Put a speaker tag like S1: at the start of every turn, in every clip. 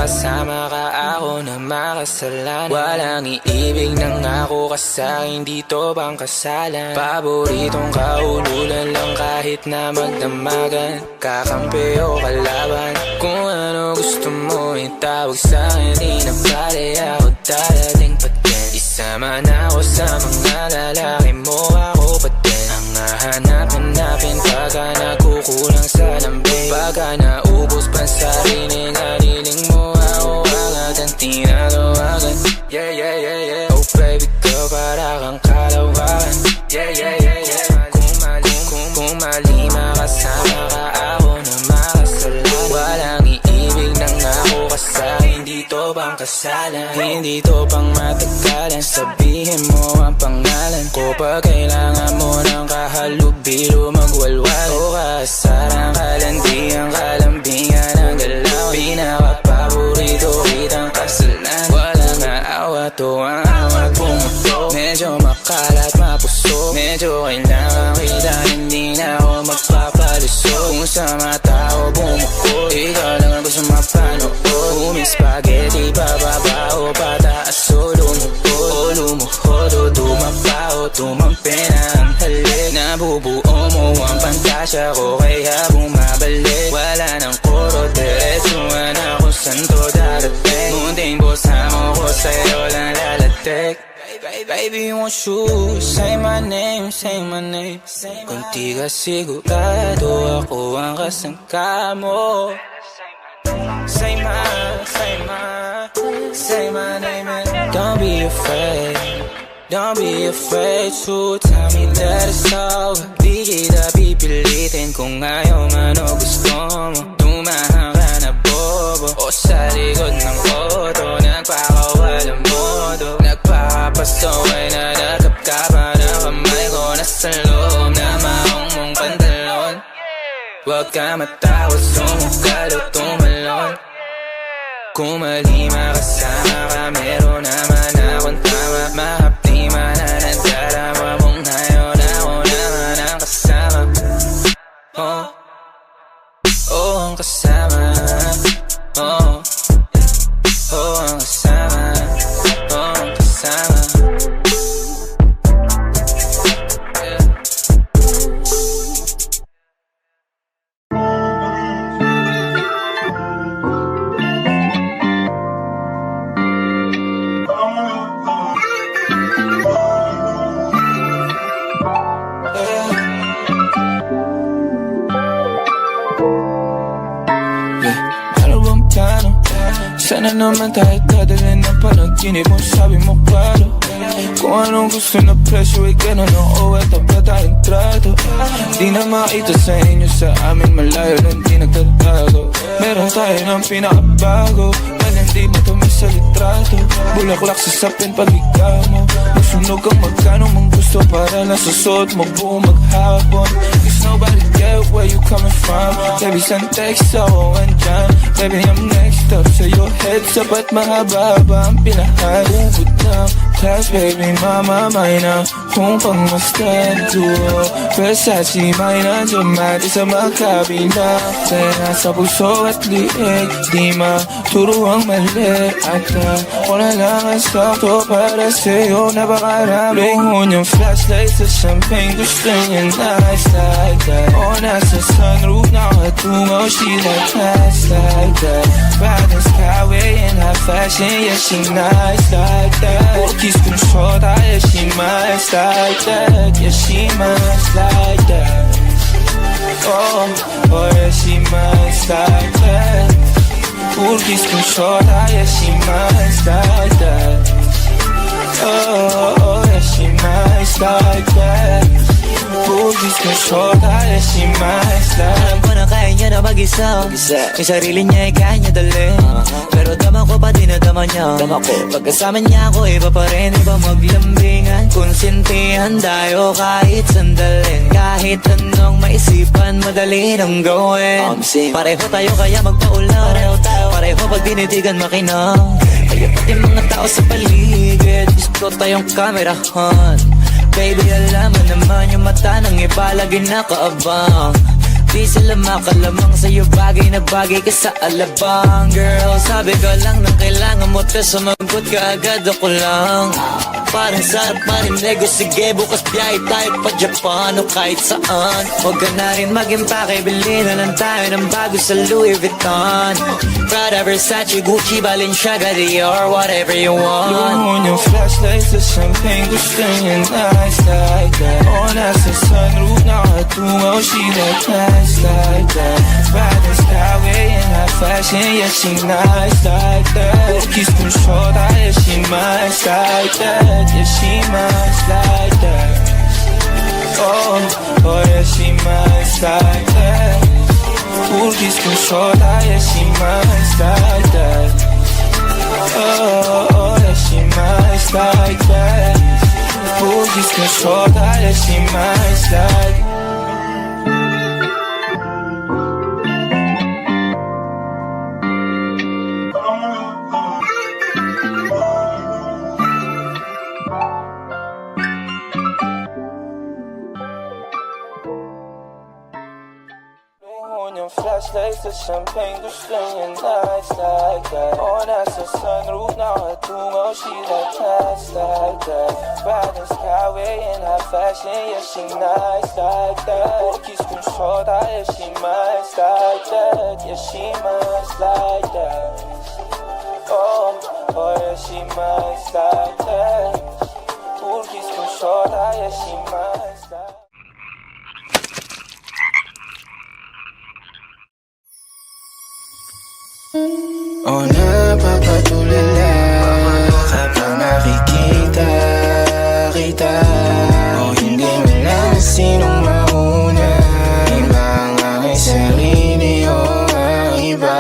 S1: Kasama ka ako na makasalanan. Walang iibig ng ako ka sa'kin, dito bang kasalan? Paboritong kaululan lang kahit na magdamagan. Kakampi o kalaban, kung ano gusto mo itawag sa'kin. Di na pala ako dadating pa din. Isama na ako sa mga lalaki mo, ako pa din. Ang hahanap-hanapin pagka nagkukulang sa lambing. Pagka naubos pa sa rinig, haliling mo ako agad ang tinatawagan. Yeah, yeah, yeah, yeah. Oh baby girl, para kang kalawakan. Yeah, yeah, yeah, yeah. Kung mali makasama ka ako na makasalan. Walang iibig ng ako ka sa'kin, dito bang kasalan? Hindi to pang matagalan, sabihin mo ang pangalan ko. Pag kailangan mo ng kahalubilo, magwalwal o kaasarang kalandiang kalambingan ang galaw. Pinaka-paborito kitang kasalan. Walang naawa to ang awat pumuto. Medyo makalat mapuso, medyo kailangan kita, hindi na ako magpapalusot. Kung sa mata ko bumukod, ikaw lang ang gusto mapanood. Uming spaghetti, pababa o pataas o lumuhod. O lumuhod o dumapa o tumampi na ang halik. Nabubuo mo ang pantasya ko, kaya bumabalik. Wala nang koro, diretsuhan ako saan to darating. Munting bosamo ko sa'yo lang lalatik. Baby, won't you say my name, say my name. Kung di ka sigurado, ako ang kasangka mo. Say my name and don't be afraid. Don't be afraid to tell me that it's over. Di kita pipilitin kung ayaw man o gusto mo. Tumahan ka na bobo o sa likod ng auto, nagpakawalang modo. Nagpapasaway na nakapkapan ang kamay ko, nasa loob na maong mong pantalon. Huwag ka matakot, sumukal o tumalon. Kung mali makasama ka, meron naman akong tama. Mahapdi man na nagdarama mong ngayon, ako naman ang kasama. Oh, oh ang kasama. Oh, oh ang kasama. Oh ang kasama. Sana naman tayo dadalhin ng panaginip mo, sabi mo klaro. Kung anong gusto na presyo ay gano'n, oo, eto pa tayong trato. Di na makita sa inyo, sa amin malayo nang di nagtatago. Meron tayo ng pinakabago, man hindi mo to sa litrato. Bulaklak sa sapin pag ikaw mo, masunog ang magkano mong gusto para lang sa suot mo buong maghapon. Cause nobody get where you coming from. Baby, send text ako andyan. Baby, I'm next up sa your heads up at mahaba-haba ang pinahay. Ubod ng class, baby, mama, na kung pangmastan duo. Versace, may nandiyan sa makabila. Kaya nasa puso at liig, di maturo ang mali. At wala lang ang sakto para sa'yo, napakarami. Lungon yung flashlight sa champagne, gusto niya nice like that. O nasa sunroof, nakatungo, she like nice like that. Riding skyway in high fashion, yeah, she nice like that. Cookies control, yeah, she nice like that. Yeah, she nice like that. Oh, oh, yeah, she nice like that. Cookies control, yeah, she nice like that. Oh, oh, yeah, she nice like that. Cookies control, yeah, she nice like that.
S2: Alam ko na kaya niya na mag-isa. Yung sarili niya ay kaya niya dalhin. Pero dama ko pa din na dama niya. Pagkasama niya ako, iba pa rin, iba maglambingan. Konsintihan tayo kahit sandalin. Kahit anong maisipan, madali nang gawin. Pareho tayo kaya magpaulan. Pareho pag dinitigan makinang. Kaya pati mga tao sa paligid, gusto tayong kamerahan. Baby, alam mo naman yung mata ng iba lagi nakaabang. Di sila makalamang sa'yo, bagay na bagay ka sa alabang. Girl, sabi Sabi ka lang nang kailangan mo, tas sumagot ka agad, ako lang. Parang sarap marinig o sige, bukas biyahe tayo pa Japan o kahit saan. Huwag ka na rin mag-impake, bilhin na lang tayo ng bago sa Louis Vuitton, Prada, Versace, Gucci, Balenciaga, Dior, whatever you want.
S3: Blow on your flashlights, the champagne gusto niya nice like that. O nasa sunroof, nakatungaw, she like nice like that. Riding skyway in high fashion, yeah she nice like that. Kiss kung shorta, yeah she nice like that. Yeah she nice like that. Oh, oh yeah she nice like that. Kiss kung shorta, yeah she nice like that. Oh, oh yeah she nice like that. Kiss kung shorta, yeah she nice like that. Flashlights, the champagne, gusto niya nice like that. O nasa sunroof, nakatungaw, she like nice like that. Riding skyway in high fashion, yeah she nice like that. Kiss kung shorta, yeah she nice like that. Yeah she nice like that. Oh, oh yeah she nice like that. Kiss kung shorta, yeah she nice like that. O napapatulala kapag nakikita kita. O hindi mo lang sinong mauna, iba ang aking sarili o ang iba.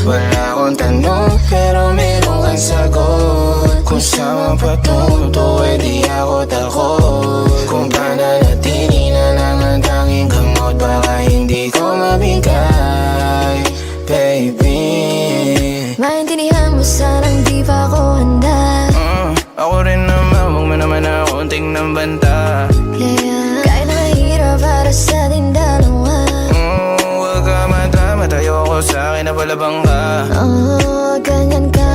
S3: Wala akong tanong pero meron kang sagot. Kung saan patunto eh di ako takot. Kung pananatili na lang ang tanging gamot, baka hindi ko mabigay, baby.
S4: Maintindihan mo sanang di pa ako handa.
S3: Ako rin naman, huwag mo naman ako tingnan banta.
S4: Kaya nahihirap para sa ating dalawa.
S3: Huwag ka madama, tayo ko sa akin na palabang ka.
S4: Ganyan ka.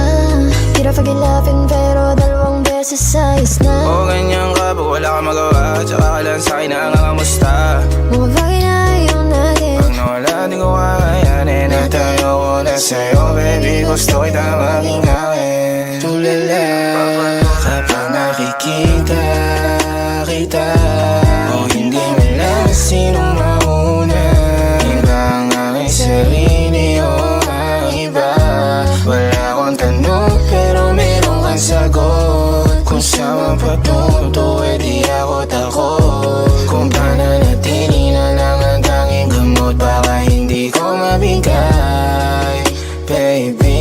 S4: Hirap pagilapin pero dalawang beses ayos na.
S3: Ganyan ka, pag wala ka magawa, tsaka ka lang sa'kin na ang kamusta.
S4: Mga bagay na ayaw natin.
S3: Pag nawala, di ko kakayanin. At tayo ko na sa'yo, baby, gusto kita maging akin. Tulala kapag nakikita kita. O hindi mo lang sinong mauna, iba ang aking sarili o ang iba. Wala akong tanong pero meron kang sagot. Kung saan patunto eh di ako takot. Kung pananatili na lang ang tanging gamot, baka hindi ko mabigay, baby.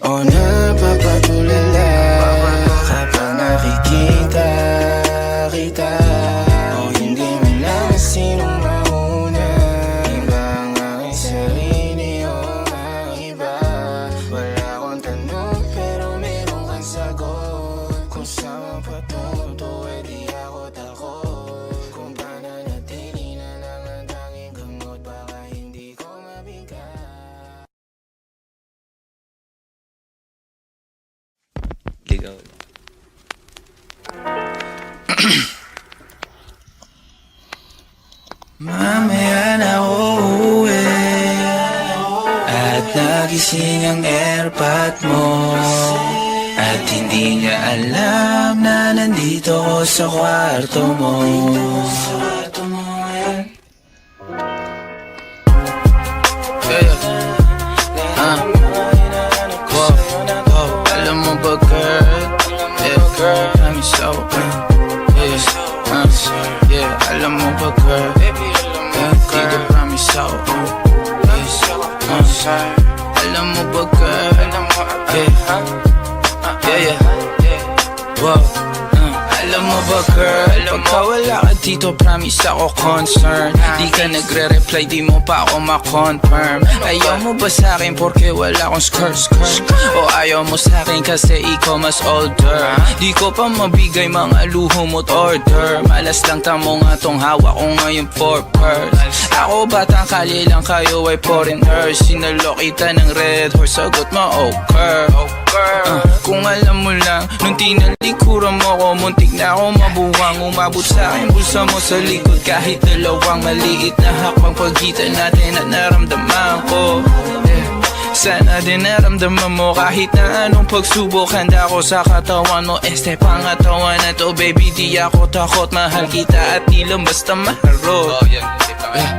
S3: O napapatulala kapag nakikita kita. O hindi mo lang sinong mauna, iba ang aking sarili o ang iba. Wala akong tanong pero meron kang sagot. Kung saan patunto eh di ako takot. Kung pananatili na lang ang tanging gamot, baka hindi ko mabigay.
S2: Ligaw.
S3: Mamaya na uuwi at nagising ang airpot mo. At hindi niya alam na nandito ko sa kwarto mo. Alam mo ba girl, girl, I'm so yeah, alam mo ba girl, girl, I'm so alam mo ba girl, yeah, wow, alam
S1: mo ba girl, pagka wala ka dito promise ako concern. Di ka nagre-reply, di mo pa ako ma-confirm. Ayaw mo ba sa'kin porque wala akong skirt? O ayaw mo sa'kin kasi ikaw mas older? Di ko pa mabigay mga luho mo't order. Malas lang tamo nga tong hawak ko ngayon for purse. Ako batang kali lang, kayo ay foreigner. Sinalo kita ng red horse, sagot mo okay. Kung alam mo lang, nung tinalikuran mo ko, muntik na ako mabuwang. Umabot sa'kin bulsa mo sa likod, kahit dalawang maliit na hakbang pagitan natin at naramdaman ko. Sana din naramdaman mo kahit na anong pagsubok. Handa ko sa katawan mo, este pangatawan na to. Baby, di ako takot, mahal kita at di lang basta maharot.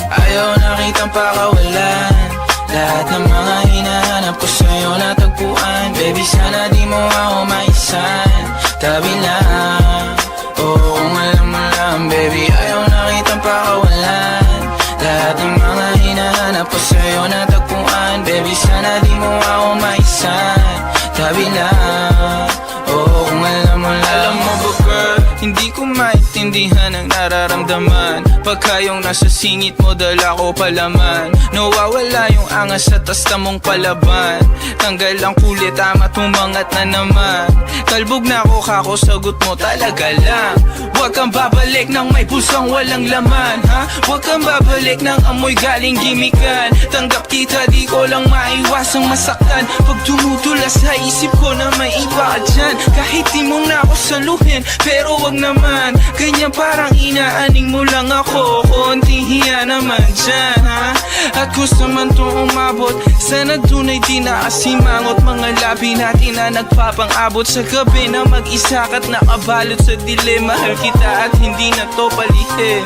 S1: Ayaw na kitang pakawalan, lahat ng mga hinahanap ko sa'yo natagpuan. Baby, sana di mo ako maisan, tabi lang. Oo, kung alam mo lang, baby, ayaw na kitang pakawalan, lahat ng mga hinahanap ko sa'yo natagpuan. Baby, sana di mo ako maisan, tabi lang. Oo, kung alam mo lang. Alam mo ba girl, hindi ko maintindihan ang nararamdaman pagka yung nasa singit mo dala ko palaman. Nawawala yung angas sa tasta mong palaban. Tanggal ang kulit, tama tumangat na naman. Kalbog na ako, kako sagot mo talaga lang. Huwag kang babalik ng may pusang walang laman, ha? Huwag kang babalik ng amoy galing gimikan. Tanggap kita, di ko lang maiwasang masaktan. Pag tumutulas sa isip ko na may iba ka dyan, kahit di mo na ako saluhin, pero wag naman ganyan, parang inaaning mo lang ako. Konting hiya naman dyan, ha? At gusto man itong umabot, sana dunay di nakasimangot. Mga labi natin na nagpapang-abot sa gabi na mag-isa ka't nakabalot sa dilim. Mahal kita at hindi na to palihin.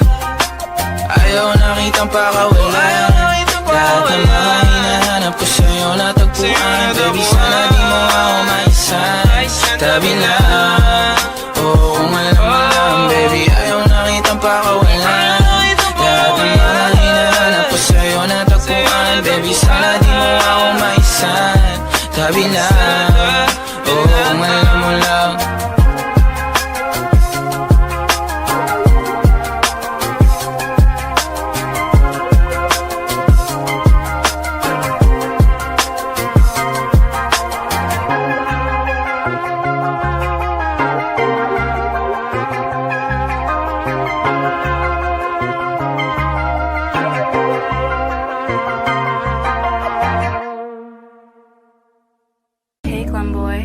S1: Ayaw na kitang pakawalan, lahat ng mga hinahanap ko sa'yo natagpuan. Baby, sana di mo ako maisan, tabi lang. Oo, kung alam mo lang, baby, ayaw na kitang pakawalan, lahat ng mga hinahanap ko sa'yo natagpuan. Baby, sana di mo ako maisan, tabi lang. Oo, kung alam mo lang.
S5: Hey, Clem boy.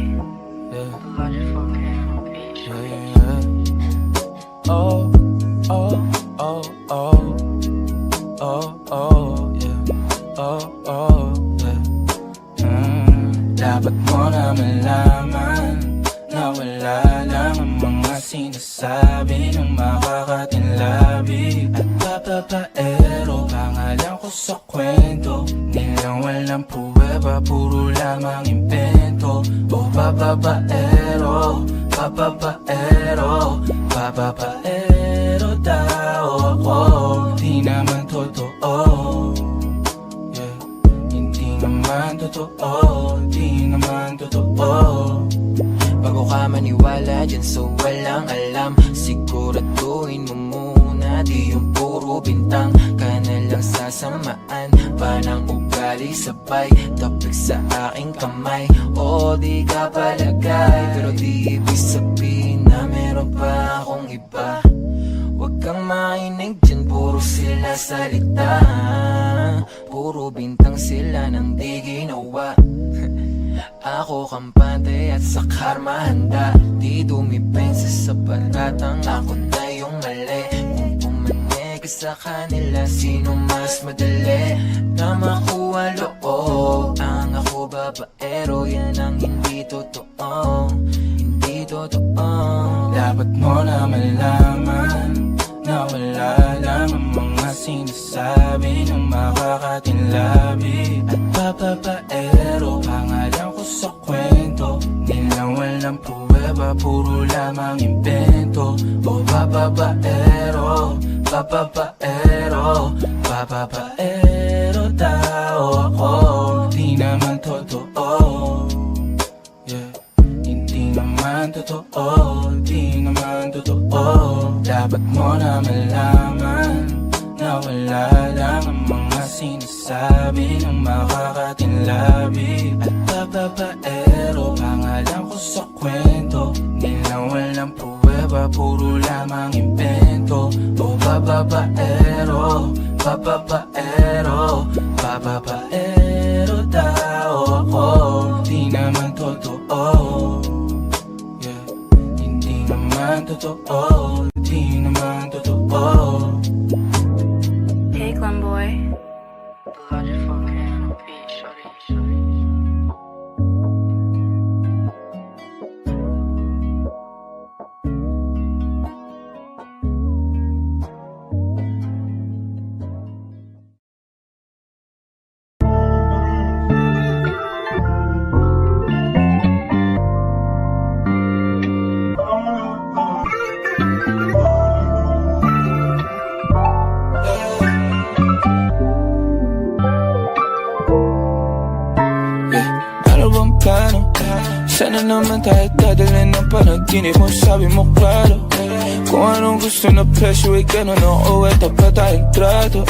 S1: Oh, oh, oh, oh, oh, oh, yeah. Oh, oh, yeah. Dapat mo na malaman na wala lang ang mga sinasabi ng makakatinlabi at papapaero. Pangalan ko sa kwento, nilang walang pruweba, puro lamang impento. O papapaero, papapaero, papapaero daw ako. Di naman totoo, yeah. Hindi naman totoo, di naman totoo.
S2: Bago ka maniwala dyan sa walang alam, siguraduhin mo muna di yung puro bintang ka na lang sasamaan. Panang ugali sabay, tapik sa aking kamay. O di ka palagay, pero di ibig sabihin na meron pa akong iba. Huwag kang makinig dyan, puro sila salita, puro bintang sila nang di ginawa. Ako kampante at sa karma handa, di dumipensa sa baratang ako na yung mali. Kung pumanig ka sa kanila, sino mas madali na makuha loob? Ang ako babaero, yan ang hindi totoo, hindi totoo.
S1: Dapat mo na malaman na wala lang ang mga sinasabi ng makakatinlabi at papapaero. Pangalan ko sa kwento, nilang walang pruweba, puro lamang impento. O papapaero, papapaero, papapaero daw ako. Di naman totoo, yeah. Hindi naman totoo, di naman totoo.
S3: dapat mo na malaman na wala lang ang mga sinasabi ng makakatinlabi at babaero. Pangalan ko sa kwento, nilang walang pruweba, puro lamang invento. O babaero, babaero, babaero daw ako. Di naman totoo, yeah. Hindi naman totoo, di naman totoo.
S5: Hey, Clemboy.
S3: Ano bang plano? Sana naman tayo dadalhin ng panaginip mo. Sabi mo klaro, kung anong gusto na presyo ay ganun oo, eto pa tayong trato.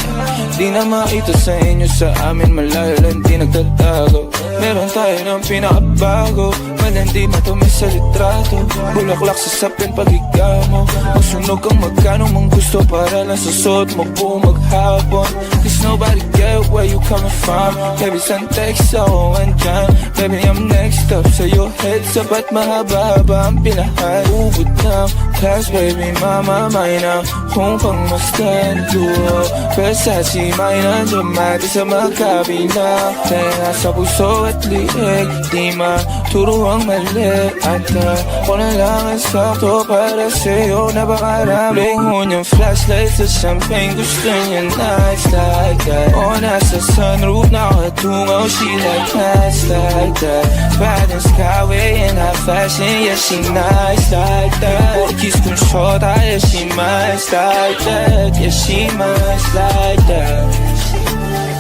S3: Di na makita sa inyo, sa amin malayo lang di nagtatago. Meron tayo ng pinakabago, malandi matamis sa litrato. Bulaklak sa sapin pag ikaw mo, magsunog ang magkano mong gusto para lang sa suot mo buong maghapon. Cause nobody get where you coming from. Baby, send text ako andyan. Baby, I'm next up sa'yo, heads up at mahaba-haba ang pinahay. Ubod ng class, baby, mama, may na kung pang mastan duo. Versace, may nandiyan mati sa magkabila. Tenga sa puso at liig, di maturo ang mali. At ako na lang ang sakto para sa'yo na bakarami. Lingon yung flashlight sa champagne, gusto niya nights like that. O nasa sunroof, nakatungaw, she like nights like that. Bad in skyway in high fashion, yeah, she nice like that. Kiss kong shorta, yeah, she nice like that. Yeah, she nice like that.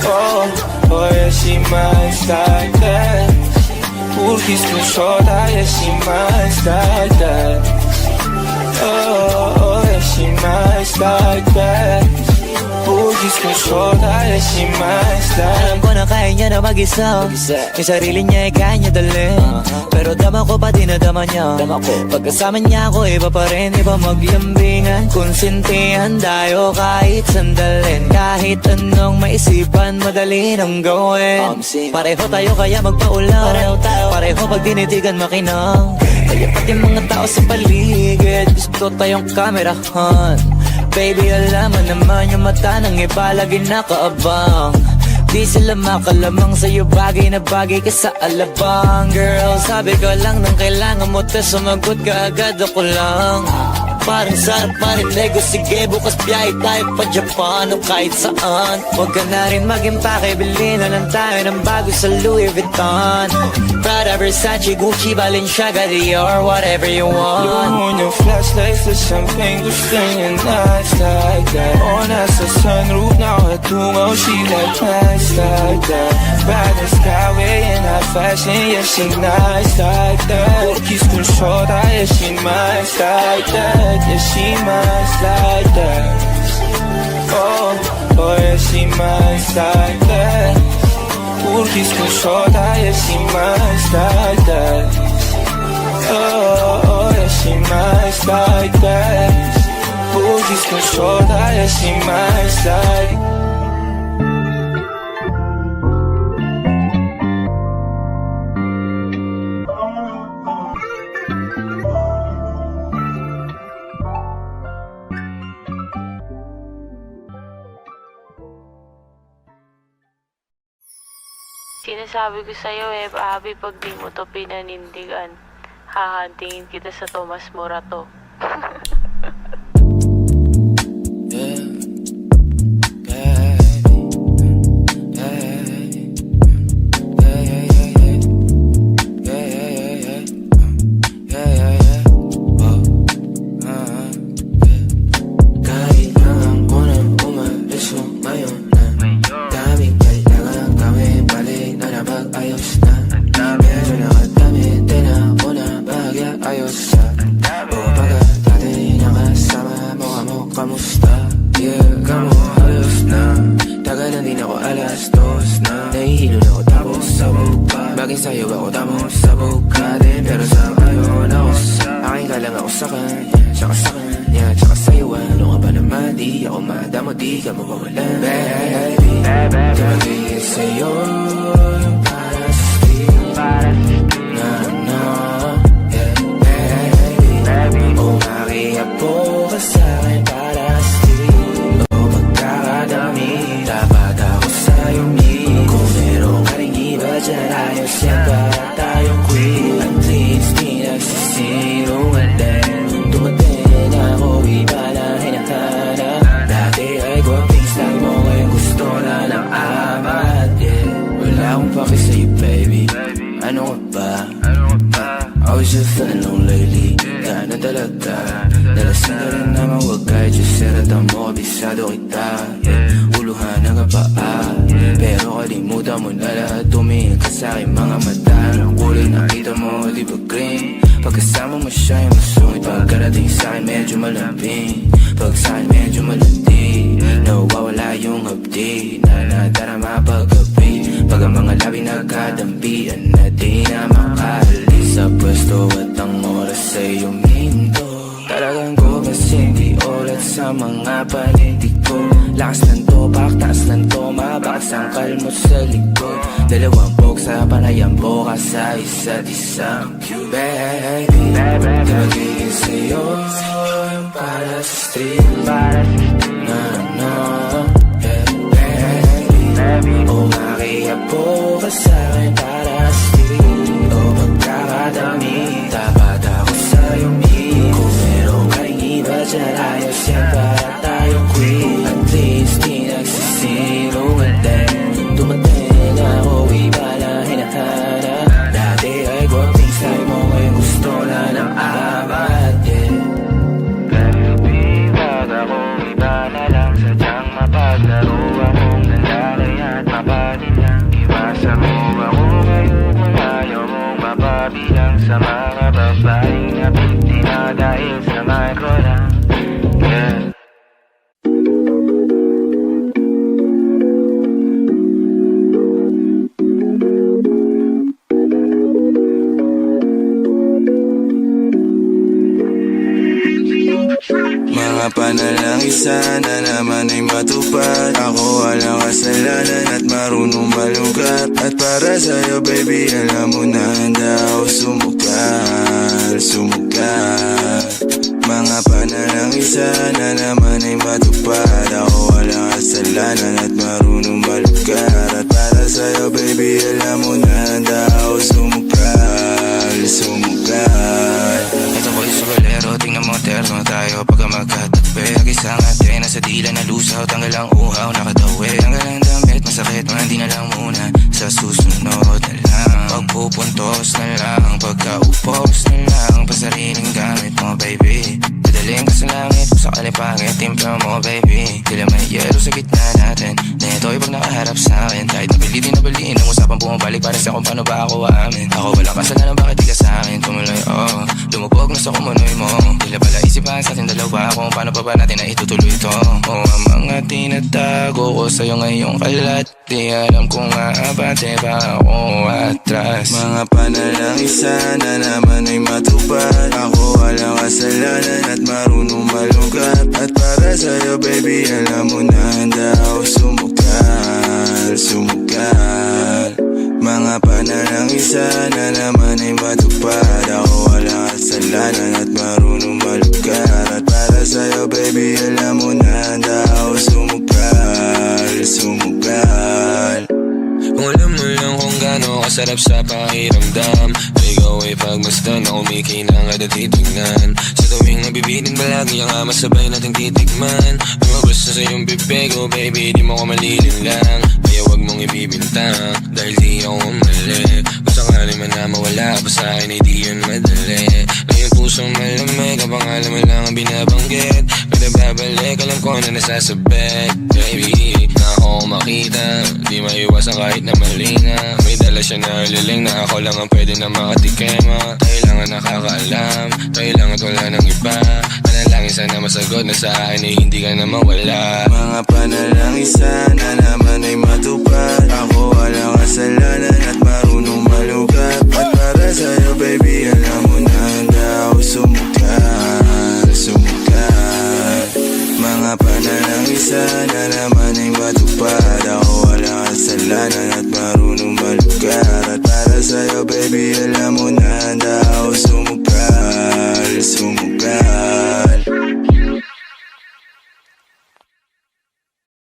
S3: Oh, oh, yeah, she nice like that. Kiss kong shorta, yeah, she nice like that. Oh, oh, yeah, she nice like that. Kiss kong shorta, yeah, she nice like that.
S2: Alam ko na kaya niya na mag-isa. Yung sarili niya ay kaya niya dalhin. Pero dama ko pa dinadama niya. Pagkasama niya ako iba pa rin, iba maglambingan. Konsintihan tayo kahit sandalin. Kahit anong maisipan, madali nang gawin. Pareho tayo kaya magpaulan. Pareho pag dinitigan makinang. Kaya pati mga tao sa paligid gusto tayong kamerahan. Baby, alam mo naman yung mata ng iba lagi nakaabang. Di sila makalamang sa'yo, bagay na bagay ka sa alabang. Girl, sabi ko lang nang kailangan mo ta, sumagot ka agad, ako lang. Parang sarap marinig o sige, bukas biyahe tayo pa Japan o kahit saan. Huwag ka na rin mag-impake, bilhin na lang tayo ng bago sa Louis Vuitton. Prada, Versace, Gucci, Balenciaga, Dior, whatever you want.
S3: Luhon yung flashlight sa champagne, gusto niya nights like that. O nasa sunroof, nakatungaw, she like nights like that. Bad in skyway in high fashion, yeah, she nice like that. Kiss kong shorta, yeah, she nice like that. Yeah, she nice like that. Oh, oh, yeah, she nice like that. Kiss kong shorta, yeah, she nice like that. Oh, oh, yeah, she nice like that. Kiss kong shorta, yeah, she nice like that.
S6: Sinasabi ko sa'yo Abby, pag di mo to pinanindigan, hahantingin kita sa Tomas Morato.
S3: Ayos sa o baga dati nakasama mo ka mo
S1: sa'yo ako tamang sa Bugatti. Pero sa ngayon ako sa akin ka lang ako sa kanya. Tsaka sa kanya, tsaka sa'yo ano ka ba naman? Di ako madamo, di ka mawawalan. Baby, tumagigil sa'yo yung para sa steel. Na, yeah, baby. Umakiapo ka sa'kin para sa steel. O pagkakadami, dapat ako sa'yong need. Kung meron ka rin iba dyan, ayos yan para tayong queen. At least di nagsisinungaling. Dumating ako, iba na hinahanap. Dati ay guwapings lang mo, ngayon gusto na ng amat. Yeah, wala akong paki sa'yo baby. Ano ka ba? I was just feeling low lately. Gana talaga. Nalasing ka rin naman, wag kahit just seratan mo, kabisado kita. Uluhan ang kapaa, pero kalimutan mo na lahat. Tumingin ka sa'king mga mata. Ang kulay nakita mo, di ba green? Pagkasama mo siya yung masungit. Pagkarating sa'kin medyo malambing. Pag sa'kin medyo malandi, nawawala yung update na nadarama paggabi. Pag ang mga labi nagkadampian na di na makaalis sa pwesto at ang oras ay huminto. Talagang ko kasing di ulat sa mga paligid ko. Lakas ng topak, taas ng toma, bakas ang kalmot sa likod. Dalawang bog sa panayang boka sa isa't isang cute. Baby, tumagigil sa'yo yung para sa street. Na, yeah, baby. Umakiapo ka sa'kin para sa street. O pagkakadami, dapat ako sa'yong need. Kung meron ka rin iba dyan, ayos yan para tayong queen. At least di nagsisinungaling. Dumating ako, iba na hinahanap. Dati ay guwaping sa'yo mo, ngayon gusto na ng amat. Yeah, baby, wag akong iba na lang. Sadyang mapaglaro akong lalaki at mapatin lang. Iwasa mo ako ngayon kung ayaw mong mapabilang sa mga babaeng napiti na dahil sa micro lang. Yeah.
S3: Mga panalangin sana naman ay matupad. Ako walang kasalanan at marunong malugat. At para sa'yo baby, alam mo na handa ako sumugal. Mga panalangin sana naman ay matupad. Ako walang kasalanan at marunong malugat. At para sa'yo baby, alam mo na handa ako sumugal.
S1: Ito ko'y sugalero, tingnan mo terno tayo pagka magkatabi. Isang ate nasa dila na lusaw, tanggal ang uhaw, nakatawi. Tanggal ang damit, masakit, hindi na lang muna. Sa susunod na lang, pagpupuntos na lang, pagkaupos na lang, pasariling gamit mo baby. Dadaling ka sa langit, sa kalipangit, timpla mo baby. Tila may yero sa gitna natin, neto'y pag nakaharap sa'kin. Kahit napilitin na baliin, ang usapang bumabalik para sa kung paano ba ako aamin. Ako wala kasalanan, bakit di ka sa'kin tumuloy, oh. Lumubog na sa kumunoy mo, tila pala isipan sa ating dalawa kung paano pa ba natin na itutuloy ito. Oh, ang mga tinatago ko sa'yo ngayong kalat, di alam kung aabante ba ako atras.
S3: Mga panalangin sana naman ay matupad. Ako walang kasalanan at marunong malugat. At para sa'yo baby, alam mo na handa ako sumugal. Mga panalangin sana naman ay matupad. Ako walang kasalanan at marunong malugat. At para sa'yo baby, alam mo na handa ako sumugal.
S1: Kung alam mo lang kung gaano kasarap sa pakiramdam, ikaw ay pagmasdan na kumikinang at titignan. Sa tuwing nabibitin palagi ang masabay nating titigman. Lumabas na sa iyong bibig, oh baby, di mo ko malilinlang. Kaya wag mong ibibintang, dahil di ako mali. Kung sakali man na mawala pa sa akin, ay di yun madali. Ngayon pusong malamig, ang pangalan mo lang ang binabanggit. Pwede babalik, alam ko na nasasabit. Baby, na ako makita, di maiwasan kahit na mali na. May dala siya na liling na ako lang ang pwede na makatikema. Kailangan nakakaalam, kailangan wala ng iba. Panalangin sana masagot na sa akin ay hindi ka na mawala.
S3: Mga panalangin sana naman ay matupad. Ako walang kasalanan at marunong malugat. baby, alam mo na ang